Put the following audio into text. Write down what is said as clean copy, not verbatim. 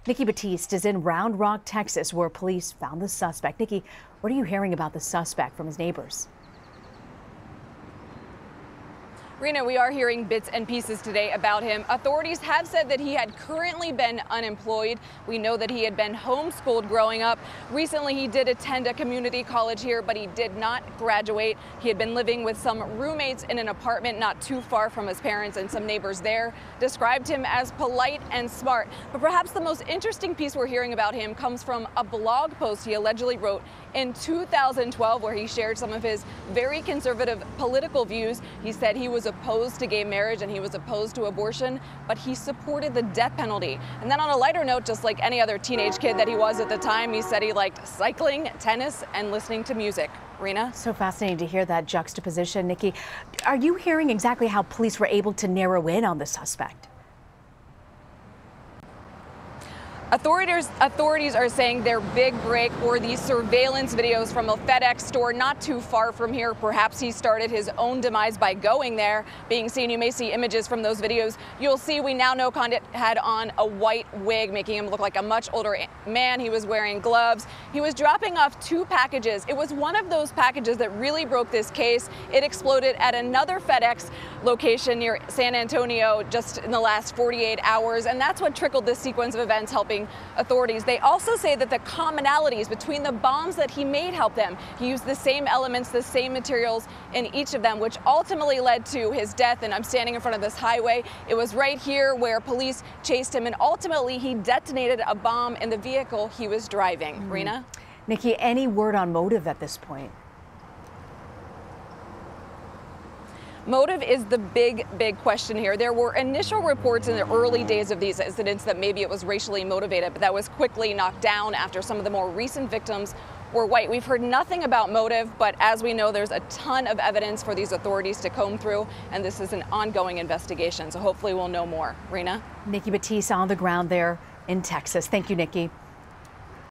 Nikki Battiste is in Round Rock, Texas, where police found the suspect. Nikki, what are you hearing about the suspect from his neighbors? Rena, we are hearing bits and pieces today about him. Authorities have said that he had currently been unemployed. We know that he had been homeschooled growing up. Recently, he did attend a community college here, but he did not graduate. He had been living with some roommates in an apartment not too far from his parents, and some neighbors there described him as polite and smart. But perhaps the most interesting piece we're hearing about him comes from a blog post he allegedly wrote in 2012, where he shared some of his very conservative political views. He said he was opposed to gay marriage and he was opposed to abortion, but he supported the death penalty. And then on a lighter note, just like any other teenage kid that he was at the time, he said he liked cycling, tennis, and listening to music. Rena? So fascinating to hear that juxtaposition. Nikki, are you hearing exactly how police were able to narrow in on the suspect? Authorities are saying their big break were these surveillance videos from a FedEx store not too far from here. Perhaps he started his own demise by going there. Being seen, you may see images from those videos. You'll see we now know Conditt had on a white wig, making him look like a much older man. He was wearing gloves. He was dropping off 2 packages. It was one of those packages that really broke this case. It exploded at another FedEx location near San Antonio just in the last 48 hours. And that's what trickled this sequence of events, helping authorities. They also say that the commonalities between the bombs that he made helped them. He used the same elements, the same materials in each of them, which ultimately led to his death. And I'm standing in front of this highway. It was right here where police chased him, and ultimately he detonated a bomb in the vehicle he was driving. Rena? Nikki, any word on motive at this point? Motive is the big question here. There were initial reports in the early days of these incidents that maybe it was racially motivated, but that was quickly knocked down after some of the more recent victims were white. We've heard nothing about motive, but as we know, there's a ton of evidence for these authorities to comb through, and this is an ongoing investigation, so hopefully we'll know more. Rena? Nikki Battiste on the ground there in Texas. Thank you, Nikki.